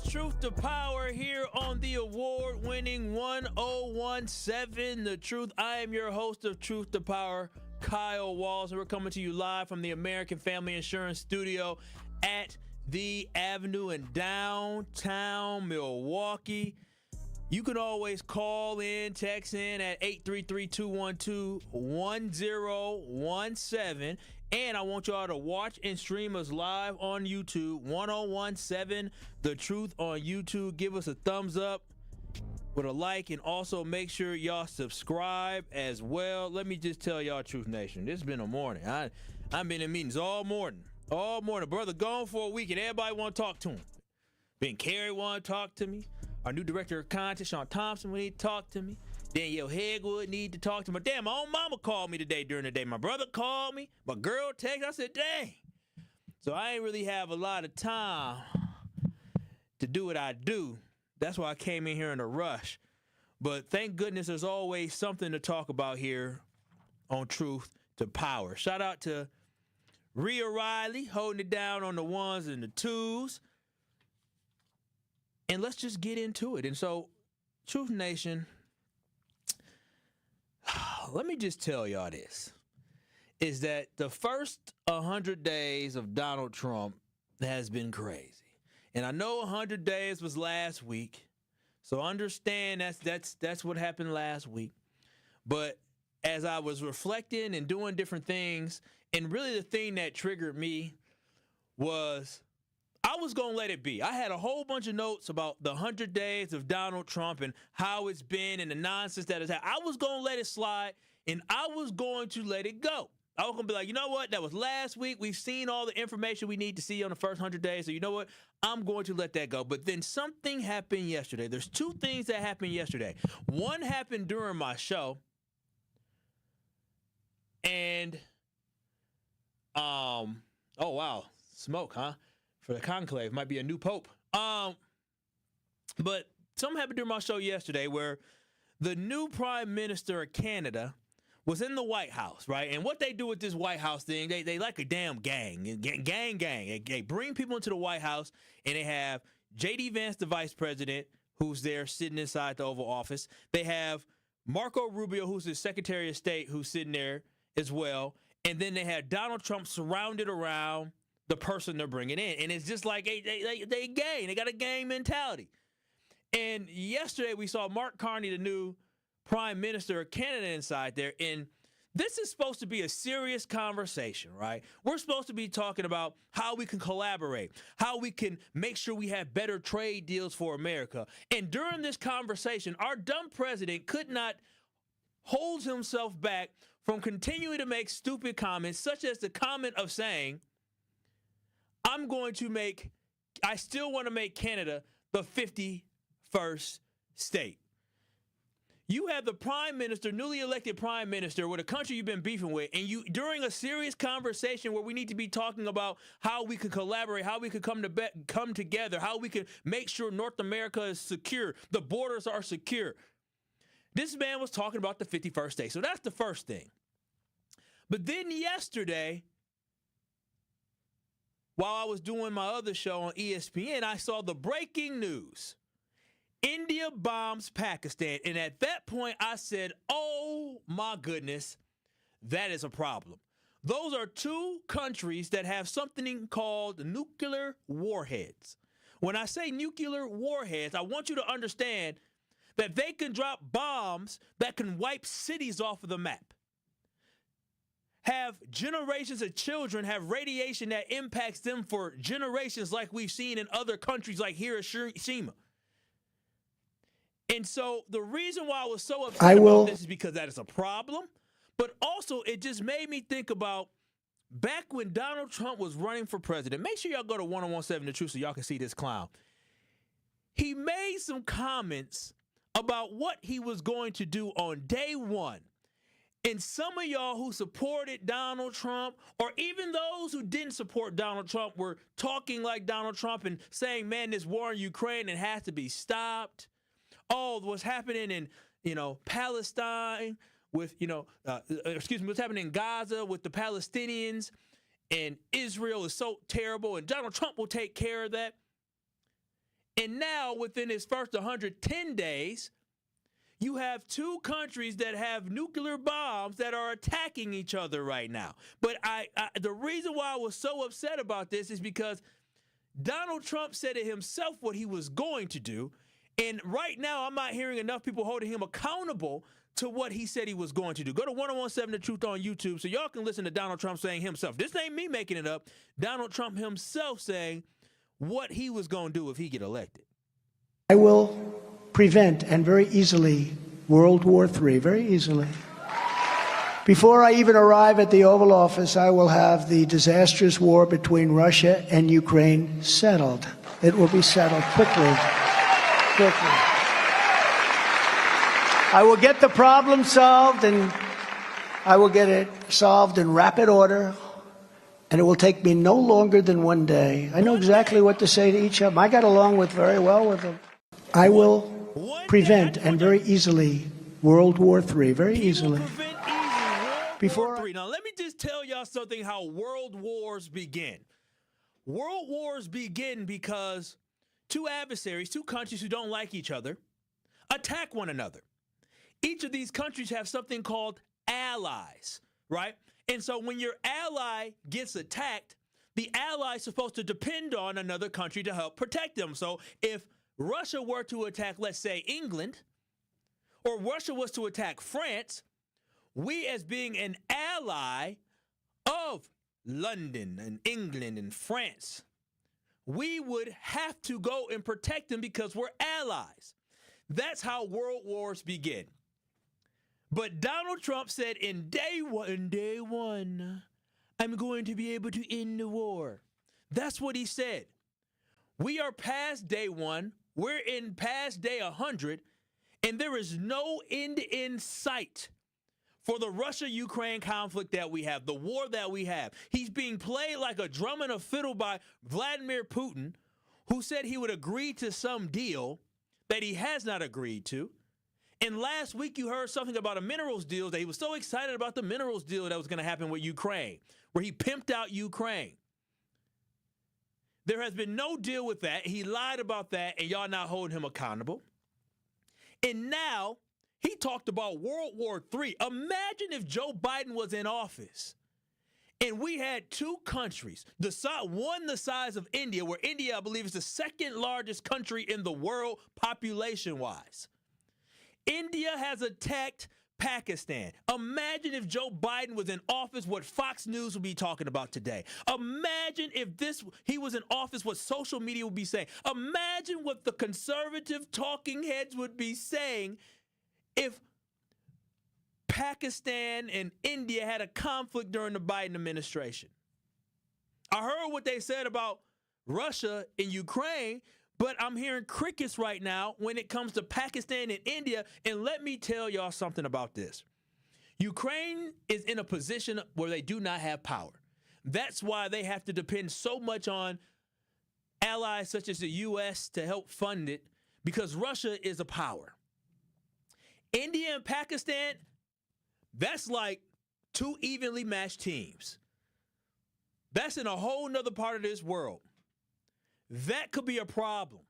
Truth to Power here on the award-winning 1017 The Truth. I am your host of Truth to Power, Kyle Walls, and we're coming to you live from the American Family Insurance Studio at the Avenue in downtown Milwaukee. You can always call in, text in at 833-212-1017. And I want y'all to watch and stream us live on YouTube, 1017 The Truth on YouTube. Give us a thumbs up with a like, and also make sure y'all subscribe as well. Let me just tell y'all, Truth Nation, this has been a morning. I've been in meetings all morning. Brother gone for a week, and everybody want to talk to him. Ben Carey want to talk to me. Our new director of content, Sean Thompson, would need to talk to me. Danielle Hegwood need to talk to me. Damn, my own mama called me today during the day. My brother called me. My girl texted. I said, dang. So I ain't really have a lot of time to do what I do. That's why I came in here in a rush. But thank goodness there's always something to talk about here on Truth to Power. Shout out to Rhea Riley holding it down on the ones and the twos. And let's just get into it. And so, Truth Nation, let me just tell y'all this, is that the first 100 days of Donald Trump has been crazy. And I know 100 days was last week, so understand that's what happened last week. But as I was reflecting and doing different things, and really the thing that triggered me was I was going to let it be. I had a whole bunch of notes about the 100 days of Donald Trump and how it's been and the nonsense that has happened. I was going to let it slide, and I was going to let it go. I was going to be like, you know what? That was last week. We've seen all the information we need to see on the first 100 days. So you know what? I'm going to let that go. But then something happened yesterday. There's two things that happened yesterday. One happened during my show. And, oh, wow. Smoke, huh? For the conclave. Might be a new pope. But something happened during my show yesterday where the new prime minister of Canada was in the White House, right? And what they do with this White House thing, they like a damn gang. They bring people into the White House, and they have J.D. Vance, the vice president, who's there sitting inside the Oval Office. They have Marco Rubio, who's the Secretary of State, who's sitting there as well. And then they have Donald Trump surrounded around the person they're bringing in. And it's just like they gang. They got a gang mentality. And yesterday we saw Mark Carney, the new prime minister of Canada, inside there. And this is supposed to be a serious conversation, right? We're supposed to be talking about how we can collaborate, how we can make sure we have better trade deals for America. And during this conversation, our dumb president could not hold himself back from continuing to make stupid comments, such as the comment of saying, I still want to make Canada the 51st state. You have the prime minister, newly elected prime minister, with a country you've been beefing with, and you, during a serious conversation where we need to be talking about how we can collaborate, how we can come together, how we can make sure North America is secure, the borders are secure. This man was talking about the 51st state. So that's the first thing. But then yesterday, while I was doing my other show on ESPN, I saw the breaking news. India bombs Pakistan. And at that point, I said, oh, my goodness, that is a problem. Those are two countries that have something called nuclear warheads. When I say nuclear warheads, I want you to understand that they can drop bombs that can wipe cities off of the map. Have generations of children have radiation that impacts them for generations, like we've seen in other countries like Hiroshima. And so the reason why I was so upset about this is because that is a problem. But also it just made me think about back when Donald Trump was running for president. Make sure y'all go to 1017 The Truth so y'all can see this clown. He made some comments about what he was going to do on day one. And some of y'all who supported Donald Trump, or even those who didn't support Donald Trump, were talking like Donald Trump and saying, man, this war in Ukraine, it has to be stopped. Oh, what's happening in, Palestine with, what's happening in Gaza with the Palestinians, and Israel is so terrible, and Donald Trump will take care of that. And now, within his first 110 days, you have two countries that have nuclear bombs that are attacking each other right now. But the reason why I was so upset about this is because Donald Trump said it himself what he was going to do. And right now, I'm not hearing enough people holding him accountable to what he said he was going to do. Go to 1017 The Truth on YouTube so y'all can listen to Donald Trump saying himself. This ain't me making it up. Donald Trump himself saying what he was going to do if he get elected. I will prevent, and very easily, World War III, very easily. Before I even arrive at the Oval Office, I will have the disastrous war between Russia and Ukraine settled. It will be settled quickly. I will get the problem solved, and I will get it solved in rapid order, and it will take me no longer than one day. I know exactly what to say to each of them. I got along very well with them. I will prevent, and very easily, World War III, very easily. Now, let me just tell y'all something how world wars begin. World wars begin because two adversaries, two countries who don't like each other, attack one another. Each of these countries have something called allies, right? And so when your ally gets attacked, the ally is supposed to depend on another country to help protect them. So if Russia were to attack, let's say, England, or Russia was to attack France, we as being an ally of London and England and France, we would have to go and protect them because we're allies. That's how world wars begin. But Donald Trump said in day one, I'm going to be able to end the war. That's what he said. We are past day one. We're in past day 100, and there is no end in sight for the Russia-Ukraine conflict that we have, the war that we have. He's being played like a drum and a fiddle by Vladimir Putin, who said he would agree to some deal that he has not agreed to. And last week you heard something about a minerals deal, that he was so excited about the minerals deal that was going to happen with Ukraine, where he pimped out Ukraine. There has been no deal with that. He lied about that, and y'all not holding him accountable. And now he talked about World War III. Imagine if Joe Biden was in office and we had two countries, one the size of India, where India, I believe, is the second largest country in the world population-wise. India has attacked Pakistan. Imagine if Joe Biden was in office, what Fox News would be talking about today. Imagine if he was in office, what social media would be saying. Imagine what the conservative talking heads would be saying if Pakistan and India had a conflict during the Biden administration. I heard what they said about Russia and Ukraine, but I'm hearing crickets right now when it comes to Pakistan and India. And let me tell y'all something about this. Ukraine is in a position where they do not have power. That's why they have to depend so much on allies such as the U.S. to help fund it, because Russia is a power. India and Pakistan, that's like two evenly matched teams. That's in a whole nother part of this world. That could be a problem.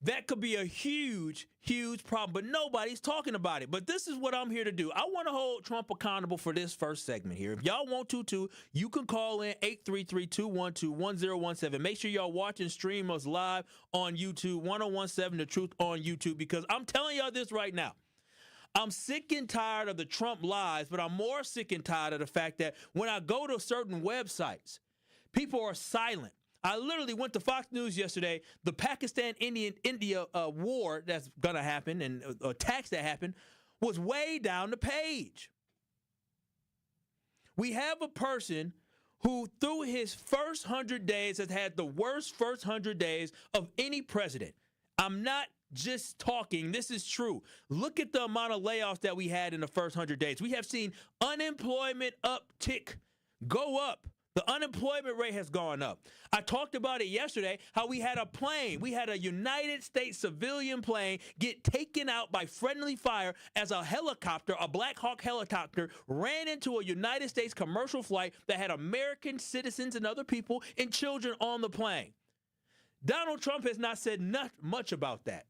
That could be a huge, huge problem, but nobody's talking about it. But this is what I'm here to do. I want to hold Trump accountable for this first segment here. If y'all want to, too, you can call in 833-212-1017. Make sure y'all watch and stream us live on YouTube, 1017 The Truth on YouTube, because I'm telling y'all this right now. I'm sick and tired of the Trump lies, but I'm more sick and tired of the fact that when I go to certain websites, people are silent. I literally went to Fox News yesterday. The Pakistan-India war that's going to happen, and attacks that happened, was way down the page. We have a person who, through his first 100 days, has had the worst first 100 days of any president. I'm not just talking. This is true. Look at the amount of layoffs that we had in the first 100 days. We have seen unemployment uptick, go up. The unemployment rate has gone up. I talked about it yesterday, how we had a United States civilian plane get taken out by friendly fire as a helicopter, a Black Hawk helicopter, ran into a United States commercial flight that had American citizens and other people and children on the plane. Donald Trump has not said much about that.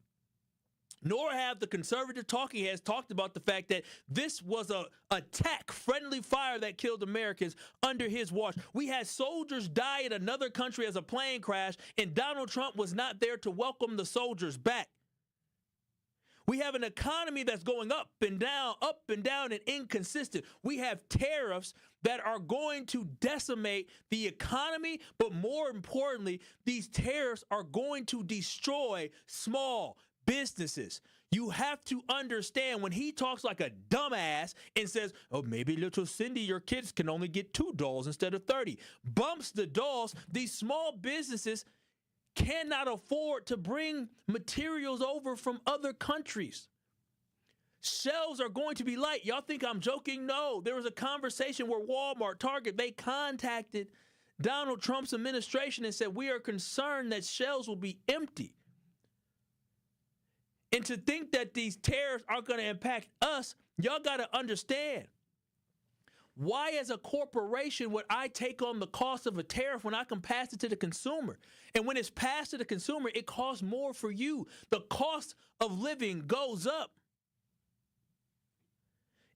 Nor have the conservative talking heads talked about the fact that this was a attack, friendly fire that killed Americans under his watch. We had soldiers die in another country as a plane crashed, and Donald Trump was not there to welcome the soldiers back. We have an economy that's going up and down and inconsistent. We have tariffs that are going to decimate the economy, but more importantly, these tariffs are going to destroy small businesses. You have to understand when he talks like a dumbass and says, oh, maybe little Cindy, your kids can only get 2 dolls instead of 30. Bumps the dolls. These small businesses cannot afford to bring materials over from other countries. Shelves are going to be light. Y'all think I'm joking? No. There was a conversation where Walmart, Target, they contacted Donald Trump's administration and said, we are concerned that shelves will be empty. And to think that these tariffs are going to impact us, y'all got to understand. Why, as a corporation, would I take on the cost of a tariff when I can pass it to the consumer? And when it's passed to the consumer, it costs more for you. The cost of living goes up.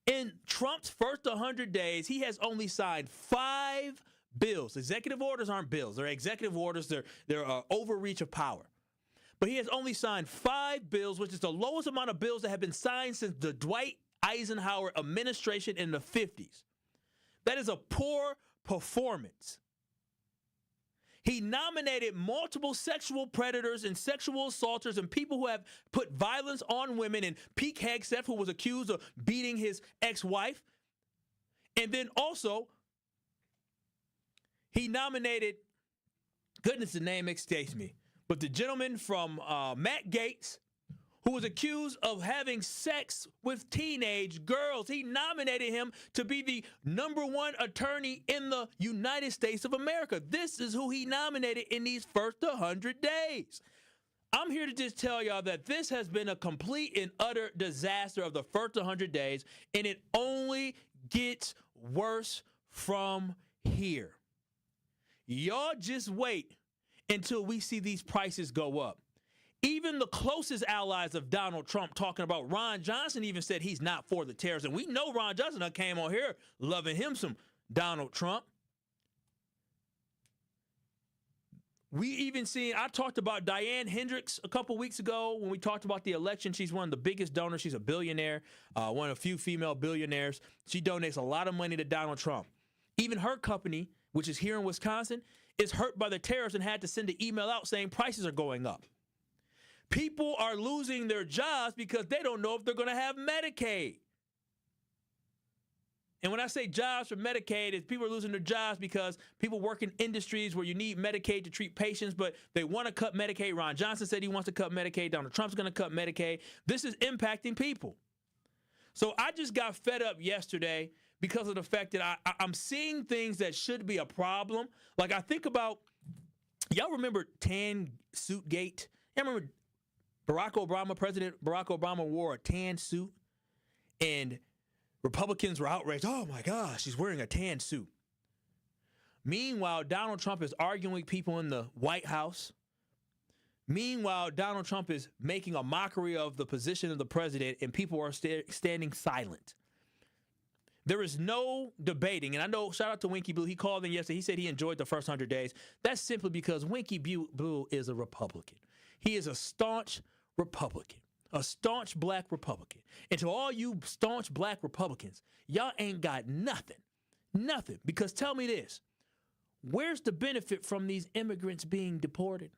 In Trump's first 100 days, he has only signed 5 bills. Executive orders aren't bills. They're executive orders. They're overreach of power. But he has only signed 5 bills, which is the lowest amount of bills that have been signed since the Dwight Eisenhower administration in the 50s. That is a poor performance. He nominated multiple sexual predators and sexual assaulters and people who have put violence on women, and Pete Hegseth, who was accused of beating his ex-wife. And then also, he nominated, goodness, the name escapes me, but the gentleman from Matt Gaetz, who was accused of having sex with teenage girls. He nominated him to be the #1 attorney in the United States of America. This is who he nominated in these first 100 days. I'm here to just tell y'all that this has been a complete and utter disaster of the first 100 days, and it only gets worse from here. Y'all just wait until we see these prices go up. Even the closest allies of Donald Trump, talking about Ron Johnson, even said he's not for the tariffs. And we know Ron Johnson came on here loving him some Donald Trump. We even seen, I talked about Diane Hendricks a couple weeks ago when we talked about the election. She's one of the biggest donors. She's a billionaire, one of a few female billionaires. She donates a lot of money to Donald Trump. Even her company, which is here in Wisconsin, is hurt by the tariffs and had to send an email out saying prices are going up. People are losing their jobs because they don't know if they're going to have Medicaid. And when I say jobs for Medicaid, it's people are losing their jobs because people work in industries where you need Medicaid to treat patients, but they want to cut Medicaid. Ron Johnson said he wants to cut Medicaid. Donald Trump's going to cut Medicaid. This is impacting people. So I just got fed up yesterday because of the fact that I'm seeing things that should be a problem. Like I think about, y'all remember tan suit gate? Y'all remember President Barack Obama wore a tan suit and Republicans were outraged. Oh my gosh, he's wearing a tan suit. Meanwhile, Donald Trump is arguing with people in the White House. Meanwhile, Donald Trump is making a mockery of the position of the president and people are standing silent. There is no debating, and I know, shout out to Winky Blue. He called in yesterday. He said he enjoyed the first 100 days. That's simply because Winky Blue is a Republican. He is a staunch Republican, a staunch black Republican. And to all you staunch black Republicans, y'all ain't got nothing, because tell me this, where's the benefit from these immigrants being deported?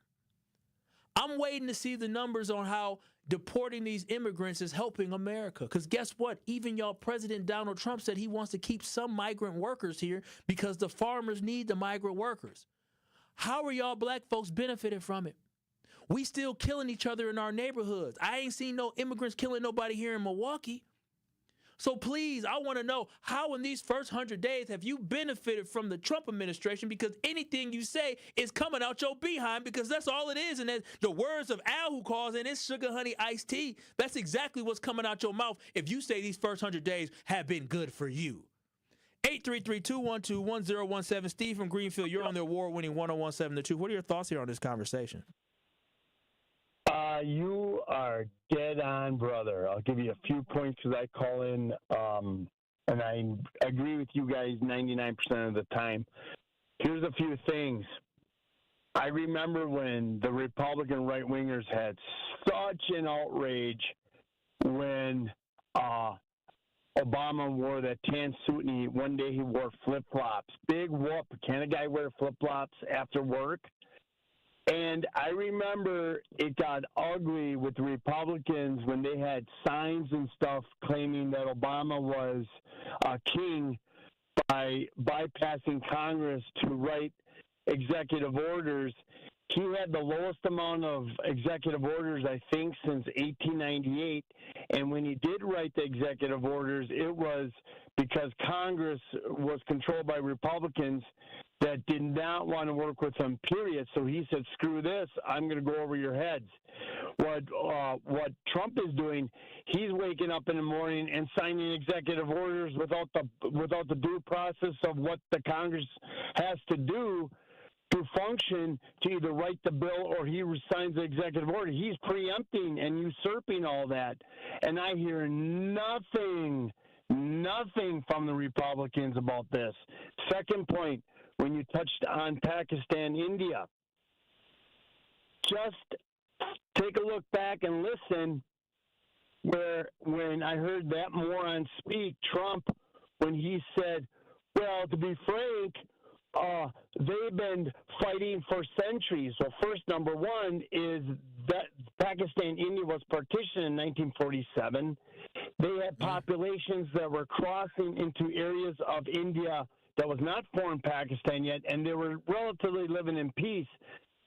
I'm waiting to see the numbers on how deporting these immigrants is helping America. Because guess what? Even y'all President Donald Trump said he wants to keep some migrant workers here because the farmers need the migrant workers. How are y'all black folks benefiting from it? We still killing each other in our neighborhoods. I ain't seen no immigrants killing nobody here in Milwaukee. So please, I want to know how in these first 100 days have you benefited from the Trump administration? Because anything you say is coming out your behind, because that's all it is. And as the words of Al, who calls in, it's sugar, honey, iced tea. That's exactly what's coming out your mouth if you say these first 100 days have been good for you. 833-212-1017. Steve from Greenfield, you're on the award-winning 1017 The Truth. What are your thoughts here on this conversation? You are dead on, brother. I'll give you a few points because I call in, and I agree with you guys 99% of the time. Here's a few things. I remember when the Republican right-wingers had such an outrage when Obama wore that tan suit, and one day he wore flip-flops. Big whoop. Can a guy wear flip-flops after work? And I remember it got ugly with the Republicans when they had signs and stuff claiming that Obama was king by bypassing Congress to write executive orders. He had the lowest amount of executive orders, I think, since 1898. And when he did write the executive orders, it was because Congress was controlled by Republicans that did not want to work with him, period. So he said, screw this, I'm going to go over your heads. What Trump is doing, he's waking up in the morning and signing executive orders without the due process of what the Congress has to do to function to either write the bill or he signs the executive order. He's preempting and usurping all that. And I hear nothing from the Republicans about this. Second point, when you touched on Pakistan, India, just take a look back and listen when I heard that moron speak, Trump, when he said, well, to be frank, they've been fighting for centuries. So first, number one is that Pakistan, India was partitioned in 1947. They had populations that were crossing into areas of India that was not formed Pakistan yet, and they were relatively living in peace.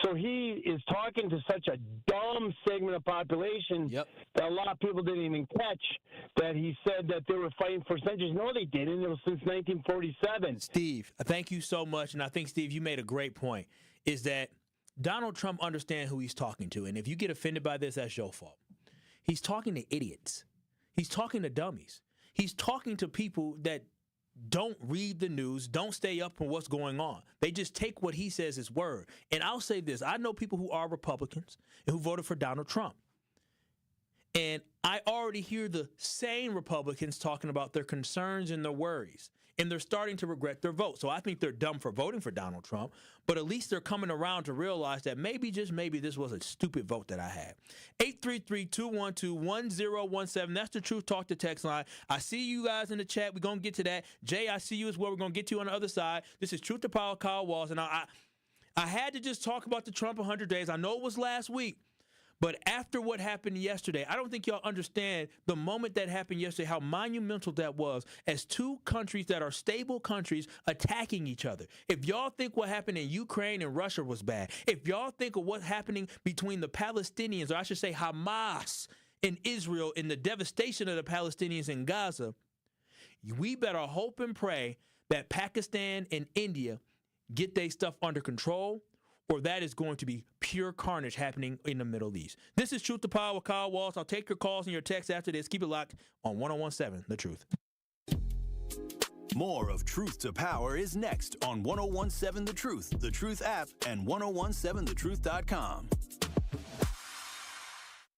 So he is talking to such a dumb segment of population that a lot of people didn't even catch that he said that they were fighting for centuries. No, they didn't. It was since 1947. Steve, thank you so much. And I think, Steve, you made a great point, is that Donald Trump understands who he's talking to. And if you get offended by this, that's your fault. He's talking to idiots. He's talking to dummies. He's talking to people that don't read the news, don't stay up on what's going on. They just take what he says as word. And I'll say this. I know people who are Republicans and who voted for Donald Trump. And I already hear the same Republicans talking about their concerns and their worries. And they're starting to regret their vote. So I think they're dumb for voting for Donald Trump. But at least they're coming around to realize that maybe, just maybe, this was a stupid vote that I had. 833-212-1017. That's the Truth Talk to text line. I see you guys in the chat. We're going to get to that. Jay, I see you as well. We're going to get to you on the other side. This is Truth to Power, Kyle Walls. And I had to just talk about the Trump 100 days. I know it was last week. But after what happened yesterday, I don't think y'all understand the moment that happened yesterday, how monumental that was as two countries that are stable countries attacking each other. If y'all think what happened in Ukraine and Russia was bad, if y'all think of what's happening between the Palestinians, or I should say Hamas in Israel, and the devastation of the Palestinians in Gaza, we better hope and pray that Pakistan and India get their stuff under control, or that is going to be pure carnage happening in the Middle East. This is Truth to Power with Kyle Walsh. I'll take your calls and your texts after this. Keep it locked on 101.7 The Truth. More of Truth to Power is next on 101.7 The Truth app, and 1017thetruth.com.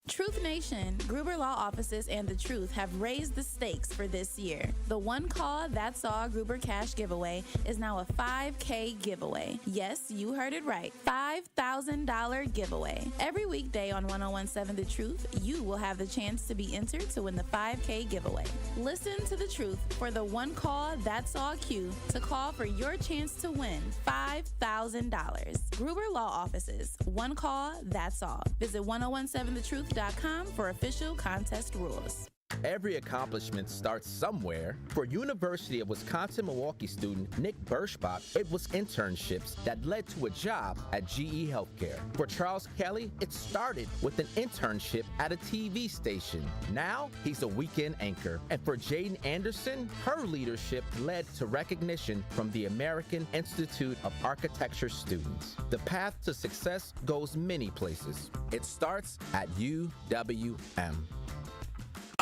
Truth Nation, Gruber Law Offices and The Truth have raised the stakes for this year. The One Call That's All Gruber Cash giveaway is now a $5K giveaway. Yes, you heard it right. $5,000 giveaway. Every weekday on 1017 The Truth, you will have the chance to be entered to win the $5K giveaway. Listen to The Truth for the One Call That's All cue to call for your chance to win $5,000. Gruber Law Offices, One Call That's All. Visit 1017thetruth.com for official contest rules. Every accomplishment starts somewhere. For University of Wisconsin-Milwaukee student Nick Birschbach, it was internships that led to a job at GE Healthcare. For Charles Kelly, it started with an internship at a TV station. Now, he's a weekend anchor. And for Jaden Anderson, her leadership led to recognition from the American Institute of Architecture students. The path to success goes many places. It starts at UWM.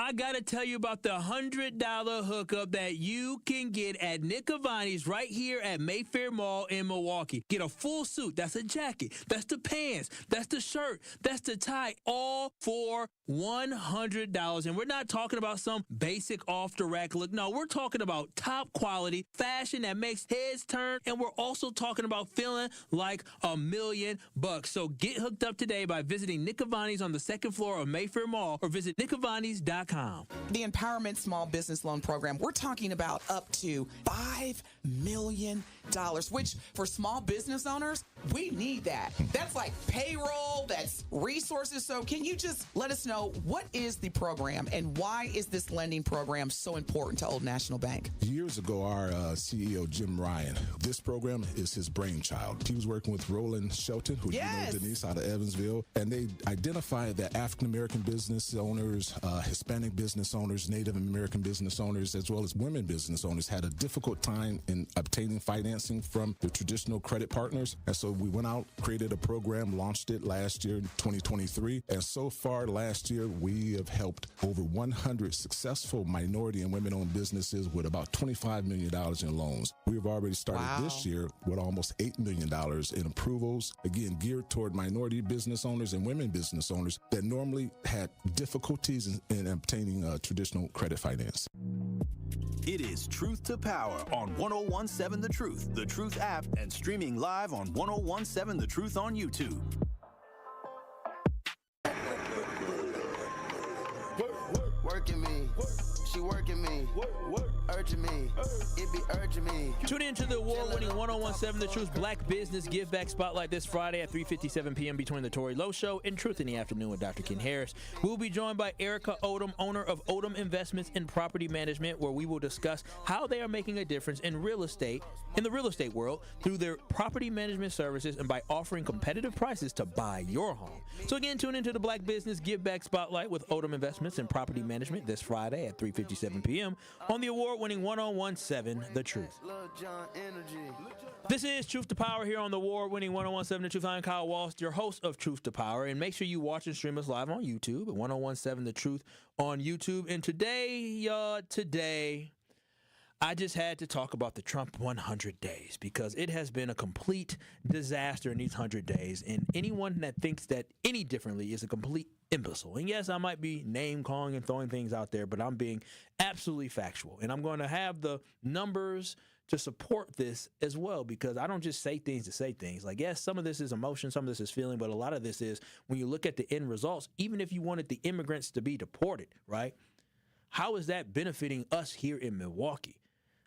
I got to tell you about the $100 hookup that you can get at Nick Cavani's right here at Mayfair Mall in Milwaukee. Get a full suit. That's a jacket. That's the pants. That's the shirt. That's the tie. All for $100. And we're not talking about some basic off-the-rack look. No, we're talking about top quality fashion that makes heads turn. And we're also talking about feeling like $1,000,000. So get hooked up today by visiting Nick Cavani's on the second floor of Mayfair Mall or visit nickcavanis.com. The Empowerment Small Business Loan Program, we're talking about up to $5 million, which for small business owners, we need that. That's like payroll, that's resources. So can you just let us know, what is the program and why is this lending program so important to Old National Bank? Years ago, our CEO, Jim Ryan, this program is his brainchild. He was working with Roland Shelton, who you know, Denise, out of Evansville, and they identified that African-American business owners, Hispanic business owners, Native American business owners, as well as women business owners had a difficult time in obtaining financing from the traditional credit partners. And so we went out, created a program, launched it last year, 2023. And so far last year, we have helped over 100 successful minority and women-owned businesses with about $25 million in loans. We've already started this year with almost $8 million in approvals, again, geared toward minority business owners and women business owners that normally had difficulties in obtaining traditional credit finance. It is Truth to Power on 1017 The Truth app, and streaming live on 1017 The Truth on YouTube. Working me, she working me, urging me, it be urging me. Tune in to the award-winning 1017 The Truth Black Business Give Back Spotlight this Friday at 3:57 p.m. between the Tory Lowe Show and Truth in the Afternoon with Dr. Ken Harris. We'll be joined by Erica Odom, owner of Odom Investments in Property Management, where we will discuss how they are making a difference in real estate, in the real estate world, through their property management services and by offering competitive prices to buy your home. So again, tune into the Black Business Give Back Spotlight with Odom Investments in Property Management this Friday at 3:57 p.m. on the award-winning 1017 The Truth. This is Truth to Power here on the award-winning 1017 The Truth. I'm Kyle Walsh, your host of Truth to Power, and make sure you watch and stream us live on YouTube at 1017 The Truth on YouTube. And today, I just had to talk about the Trump 100 days because it has been a complete disaster in these 100 days. And anyone that thinks that any differently is a complete imbecile. And yes, I might be name calling and throwing things out there, but I'm being absolutely factual. And I'm going to have the numbers to support this as well, because I don't just say things to say things. Like, yes, some of this is emotion, some of this is feeling, but a lot of this is when you look at the end results, even if you wanted the immigrants to be deported, right? How is that benefiting us here in Milwaukee?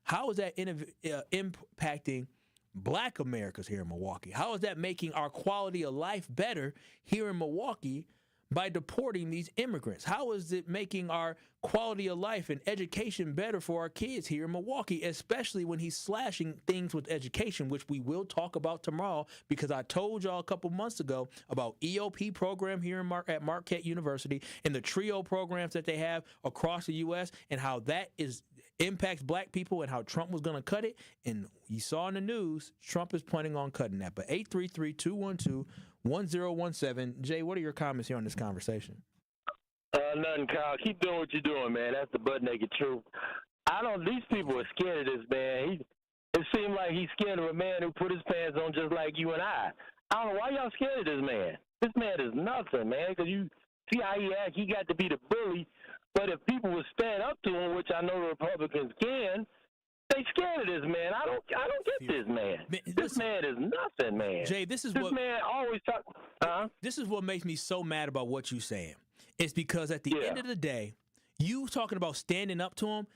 How is that impacting Black Americans here in Milwaukee? How is that making our quality of life better here in Milwaukee by deporting these immigrants? How is it making our quality of life and education better for our kids here in Milwaukee, especially when he's slashing things with education, which we will talk about tomorrow, because I told y'all a couple months ago about EOP program here at Marquette University and the TRIO programs that they have across the U.S. and how that impacts Black people and how Trump was going to cut it. And you saw in the news, Trump is planning on cutting that. But 833-212-1017. Jay, what are your comments here on this conversation? Nothing, Kyle. Keep doing what you're doing, man. That's the butt naked truth. These people are scared of this man. It seemed like he's scared of a man who put his pants on just like you and I. I don't know why y'all scared of this man. This man is nothing, man, because you see how he acts. He got to be the bully. But if people would stand up to him, which I know the Republicans can, they scared of this man. I don't get this man. This man is nothing, man. Jay, this man always talk. This is what makes me so mad about what you're saying. It's because at the end of the day, you talking about standing up to him,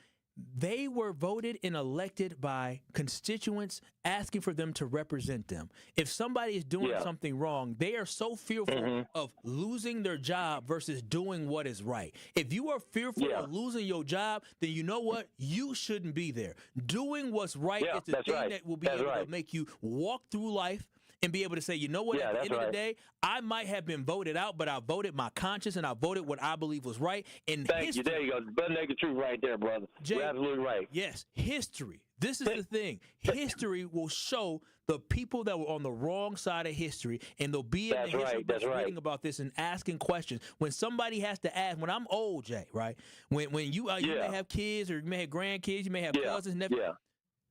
they were voted and elected by constituents asking for them to represent them. If somebody is doing something wrong, they are so fearful of losing their job versus doing what is right. If you are fearful of losing your job, then you know what? You shouldn't be there. Doing what's right is the thing that will be able to make you walk through life and be able to say, you know what, Yeah, at the that's end of the right. day, I might have been voted out, but I voted my conscience and I voted what I believe was right. And Thank you. There you go. Butt naked truth right there, brother. Jay, You're absolutely right. Yes, history. This is the thing. History will show the people that were on the wrong side of history, and they'll be in That's the history right, books that's right. reading about this and asking questions. When somebody has to ask, when I'm old, Jay, right? When you may have kids or you may have grandkids, you may have cousins, nephews. Yeah.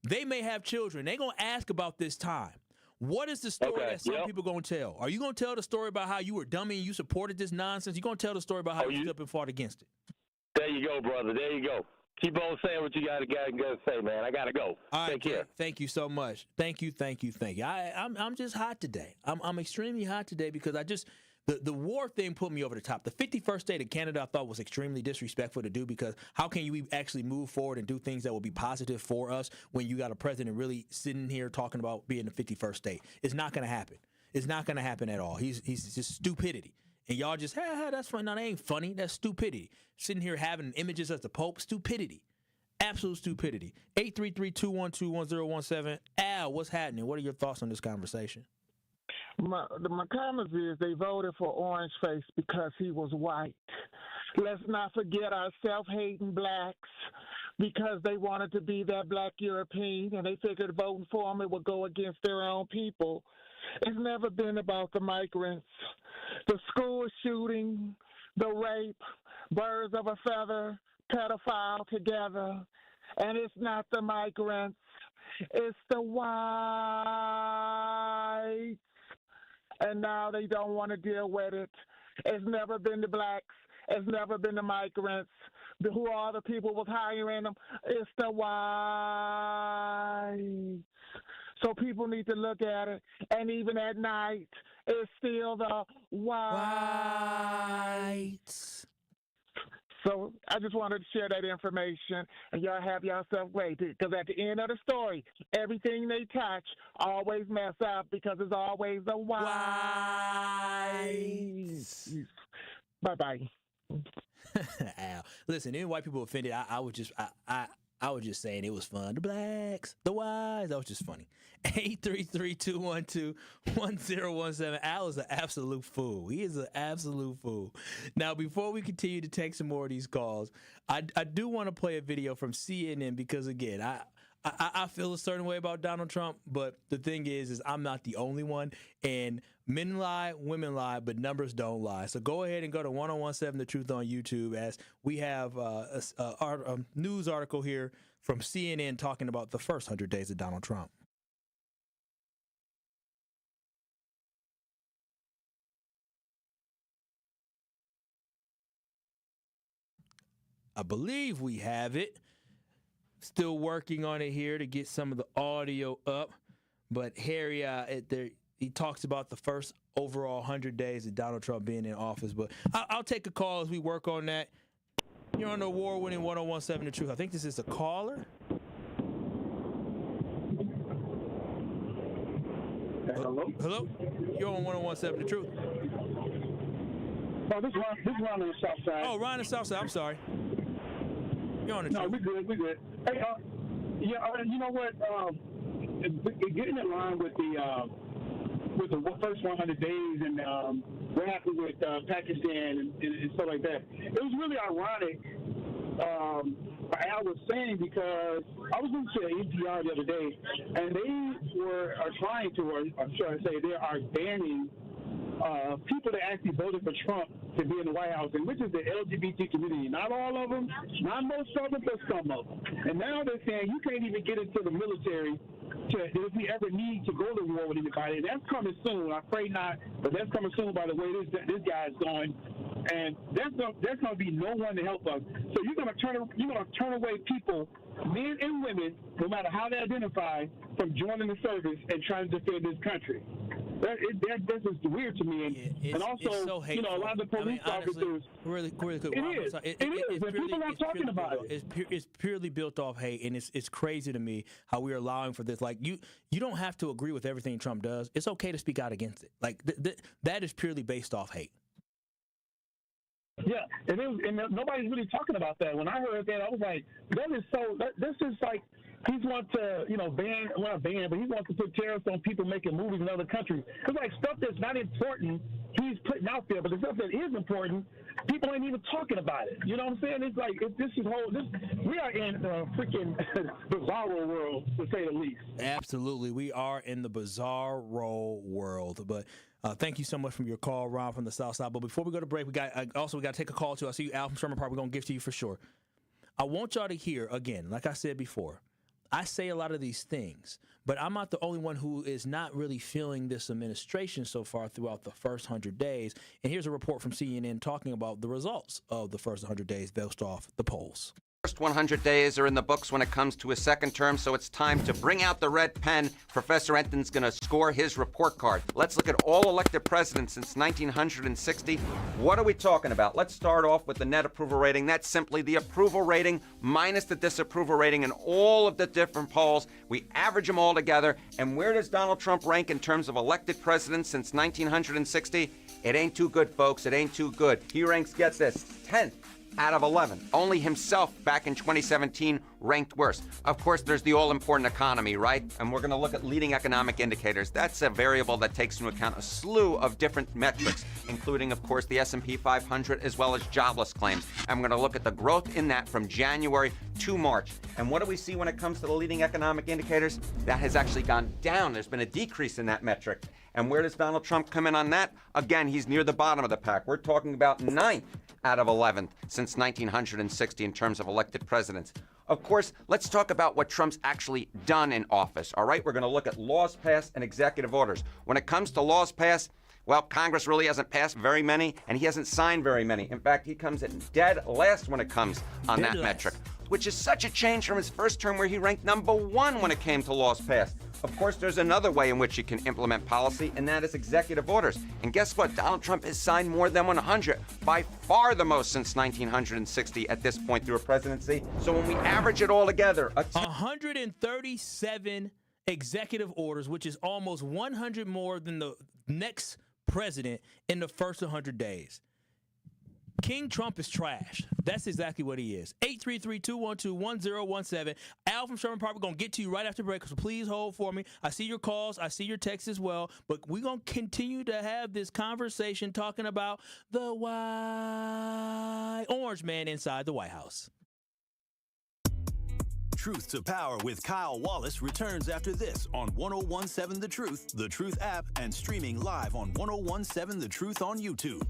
They may have children. They're going to ask about this time. What is the story that some people going to tell? Are you going to tell the story about how you were dummy and you supported this nonsense? You're going to tell the story about how you stood up and fought against it? There you go, brother. There you go. Keep on saying what you got to say, man. I got to go. All right, Take care. Thank you so much. Thank you. I'm just hot today. I'm extremely hot today because the war thing put me over the top. The 51st state of Canada I thought was extremely disrespectful to do because how can you actually move forward and do things that will be positive for us when you got a president really sitting here talking about being the 51st state? It's not going to happen. It's not going to happen at all. He's just stupidity. And y'all just, that's funny. No, that ain't funny. That's stupidity. Sitting here having images as the Pope, stupidity. Absolute stupidity. 833-212-1017. Al, what's happening? What are your thoughts on this conversation? My comments is they voted for Orange Face because he was white. Let's not forget our self-hating blacks because they wanted to be that black European and they figured voting for him it would go against their own people. It's never been about the migrants. The school shooting, the rape, birds of a feather, pedophile together. And it's not the migrants. It's the whites. And now they don't want to deal with it. It's never been the blacks. It's never been the migrants. Who are the people was hiring them? It's the whites. So people need to look at it. And even at night, it's still the whites. So I just wanted to share that information, and y'all have yourself great. Because at the end of the story, everything they touch always mess up because it's always the whites. Bye-bye. Al. Listen, any white people offended, I was just saying it was fun. The blacks, the whites, that was just funny. 833-212-1017. Al is an absolute fool. He is an absolute fool. Now, before we continue to take some more of these calls, I do want to play a video from CNN because, again, I feel a certain way about Donald Trump, but the thing is I'm not the only one, and men lie, women lie, but numbers don't lie. So go ahead and go to 1017 The Truth on YouTube as we have a news article here from CNN talking about the first 100 days of Donald Trump. I believe we have it. Still working on it here to get some of the audio up. But Harry, he talks about the first overall 100 days of Donald Trump being in office. But I'll take a call as we work on that. You're on the award-winning 1017 The Truth. I think this is a caller. Hello? Hello? You're on 1017 The Truth. Oh, this is Ron on the South Side. Oh, Ron on the South Side. I'm sorry. You're on the Truth. No, we good. Hey, you know what? Getting in line with the first 100 days and what happened with Pakistan and stuff like that. It was really ironic. I was saying because I was listening to NPR the other day, and they are trying to, or should I say, they are banning people that actually voted for Trump to be in the White House, and which is the LGBT community. Not all of them, not most of them, but some of them. And now they're saying you can't even get into the military if we ever need to go to war with anybody. And that's coming soon. I pray not, but that's coming soon by the way this guy is going. And there's going to be no one to help us. So you're going to turn away people, men and women, no matter how they identify, from joining the service and trying to defend this country. That's just weird to me. And also, so a lot of the police officers. Really quick. It is. And people are not talking about it. It's purely built off hate, and it's crazy to me how we are allowing for this. Like you don't have to agree with everything Trump does. It's okay to speak out against it. Like that is purely based off hate. Yeah, and nobody's really talking about that. When I heard that, I was like, this is like He wants to, not ban, but he wants to put tariffs on people making movies in other countries. Because, like, stuff that's not important, he's putting out there. But the stuff that is important, people ain't even talking about it. You know what I'm saying? It's like, we are in a freaking bizarro world, to say the least. Absolutely. We are in the bizarro world. But thank you so much for your call, Ron, from the South Side. But before we go to break, we got to take a call, too. I see you, Al from Sherman Park. We're going to give to you for sure. I want y'all to hear, again, like I said before, I say a lot of these things, but I'm not the only one who is not really feeling this administration so far throughout the first 100 days. And here's a report from CNN talking about the results of the first 100 days based off the polls. First 100 days are in the books when it comes to his second term, so it's time to bring out the red pen. Professor Enton's going to score his report card. Let's look at all elected presidents since 1960. What are we talking about? Let's start off with the net approval rating. That's simply the approval rating minus the disapproval rating in all of the different polls. We average them all together. And where does Donald Trump rank in terms of elected presidents since 1960? It ain't too good, folks. It ain't too good. He ranks, get this, 10th. Out of 11. Only himself back in 2017 ranked worse. Of course, there's the all-important economy, right? And we're going to look at leading economic indicators. That's a variable that takes into account a slew of different metrics, including, of course, the S&P 500 as well as jobless claims. I'm going to look at the growth in that from January to March. And what do we see when it comes to the leading economic indicators? That has actually gone down. There's been a decrease in that metric. And where does Donald Trump come in on that? Again, he's near the bottom of the pack. We're talking about 9th out of 11th since 1960 in terms of elected presidents. Of course, let's talk about what Trump's actually done in office, all right? We're going to look at laws passed and executive orders. When it comes to laws passed, well, Congress really hasn't passed very many, and he hasn't signed very many. In fact, he comes in dead last when it comes on that metric, which is such a change from his first term where he ranked number 1 when it came to laws passed. Of course, there's another way in which you can implement policy, and that is executive orders. And guess what? Donald Trump has signed more than 100, by far the most since 1960 at this point through a presidency. So when we average it all together... 137 executive orders, which is almost 100 more than the next president in the first 100 days. King Trump is trash. That's exactly what he is. 833-212-1017. Al from Sherman Park, we're going to get to you right after break, so please hold for me. I see your calls. I see your texts as well. But we're going to continue to have this conversation talking about the white orange man inside the White House. Truth to Power with Kyle Wallace returns after this on 1017 The Truth app, and streaming live on 1017 The Truth on YouTube.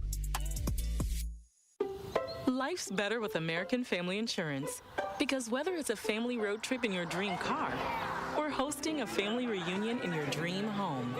Life's better with American Family Insurance, because whether it's a family road trip in your dream car or hosting a family reunion in your dream home,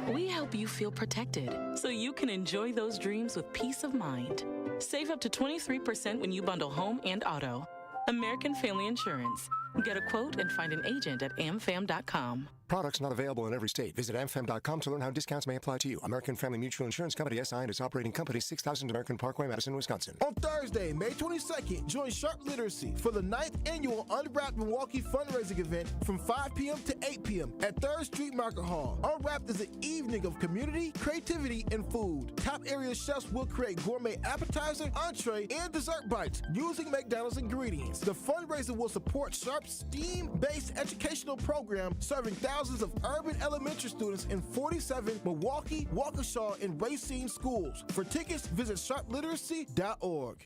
we help you feel protected so you can enjoy those dreams with peace of mind. Save up to 23% when you bundle home and auto. American Family Insurance. Get a quote and find an agent at amfam.com. Products not available in every state. Visit amfam.com to learn how discounts may apply to you. American Family Mutual Insurance Company, SI, and its operating company, 6000 American Parkway, Madison, Wisconsin. On Thursday, May 22nd, join Sharp Literacy for the 9th annual Unwrapped Milwaukee fundraising event from 5 p.m. to 8 p.m. at 3rd Street Market Hall. Unwrapped is an evening of community, creativity, and food. Top area chefs will create gourmet appetizer, entree, and dessert bites using McDonald's ingredients. The fundraiser will support Sharp's STEAM-based educational program serving thousands of urban elementary students in 47 Milwaukee, Waukesha, and Racine schools. For tickets, visit sharpliteracy.org.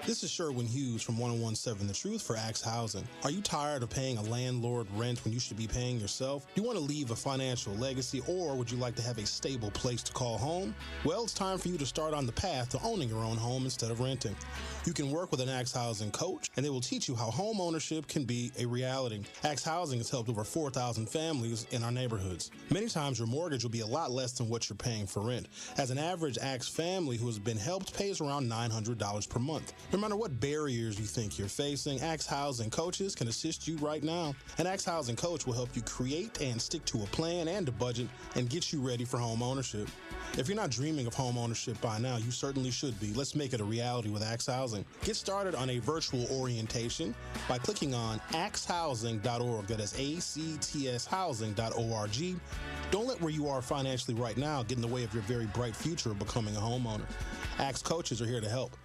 This is Sherwin Hughes from 1017 The Truth for Axe Housing. Are you tired of paying a landlord rent when you should be paying yourself? Do you want to leave a financial legacy, or would you like to have a stable place to call home? Well, it's time for you to start on the path to owning your own home instead of renting. You can work with an Axe Housing coach, and they will teach you how home ownership can be a reality. Axe Housing has helped over 4,000 families in our neighborhoods. Many times your mortgage will be a lot less than what you're paying for rent. As an average Axe family who has been helped pays around $900 per month. No matter what barriers you think you're facing, Axe Housing coaches can assist you right now. An Axe Housing coach will help you create and stick to a plan and a budget and get you ready for home ownership. If you're not dreaming of home ownership by now, you certainly should be. Let's make it a reality with Axe Housing. Get started on a virtual orientation by clicking on axehousing.org. That is ACTS housing.org. Don't let where you are financially right now get in the way of your very bright future of becoming a homeowner. Axe coaches are here to help.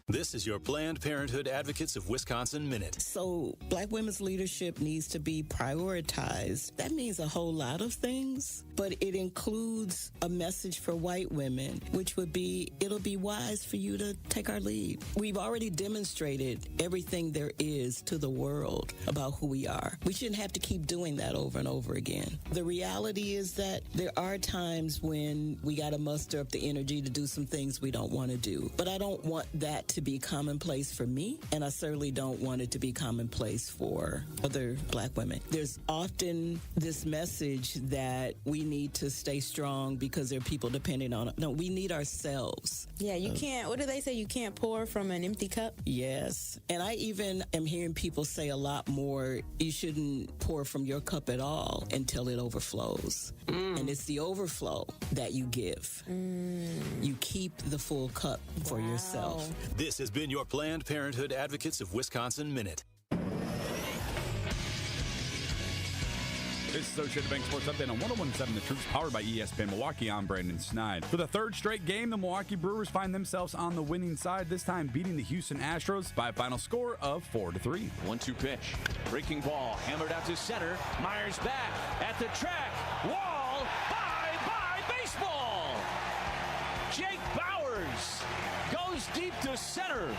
This is your Planned Parenthood Advocates of Wisconsin Minute. So, Black women's leadership needs to be prioritized. That means a whole lot of things, but it includes a message for white women, which would be, it'll be wise for you to take our lead. We've already demonstrated everything there is to the world about who we are. We shouldn't have to keep doing that over and over again. The reality is that there are times when we got to muster up the energy to do some things we don't want to do. But I don't want that to be commonplace for me, and I certainly don't want it to be commonplace for other Black women. There's often this message that we need to stay strong because there are people depending on it. No, we need ourselves. Yeah, you can't, what do they say? You can't pour from an empty cup? Yes. And I even am hearing people say a lot more, you shouldn't pour from your cup at all until it overflows. And it's the overflow that you give. You keep the full cup for yourself. This has been your Planned Parenthood Advocates of Wisconsin Minute. This is Associated Bank Sports Update on 101.7 The Truth, powered by ESPN Milwaukee. I'm Brandon Snide. For the third straight game, the Milwaukee Brewers find themselves on the winning side, this time beating the Houston Astros by a final score of 4-3. 1-2 pitch. Breaking ball. Hammered out to center. Myers back at the track. Wall. Bye-bye baseball. Jake Bowers goes deep to center.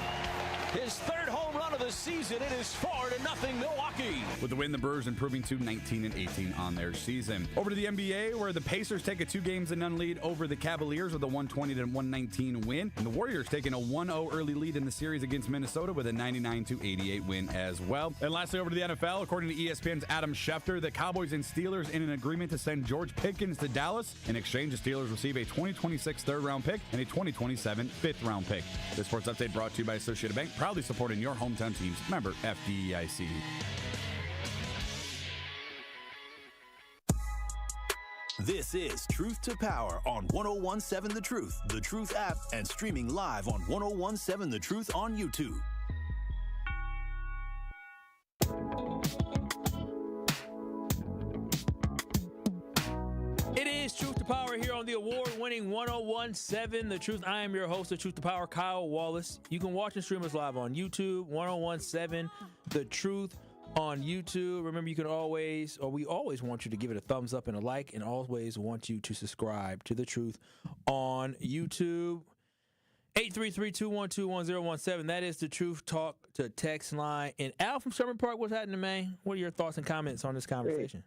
His third home run of the season. It is 4-0 Milwaukee. With the win, the Brewers improving to 19-18 on their season. Over to the NBA, where the Pacers take a 2-0 lead over the Cavaliers with a 120-119 win. And the Warriors taking a 1-0 early lead in the series against Minnesota with a 99-88 win as well. And lastly, over to the NFL, according to ESPN's Adam Schefter, the Cowboys and Steelers in an agreement to send George Pickens to Dallas. In exchange, the Steelers receive a 2026 third-round pick and a 2027 fifth-round pick. This sports update brought to you by Associated Bank, proudly supporting your hometown teams. Member FDIC. This is Truth to Power on 101.7 The Truth app, and streaming live on 101.7 The Truth on YouTube. It is Truth to Power here on the award-winning 101.7 The Truth. I am your host of Truth to Power, Kyle Wallace. You can watch and stream us live on YouTube, 101.7 The Truth on YouTube. Remember, you can always, or we always want you to give it a thumbs up and a like, and always want you to subscribe to The Truth on YouTube. 833-212-1017. That is the Truth Talk to text line. And Al from Sherman Park, what's happening, man? What are your thoughts and comments on this conversation?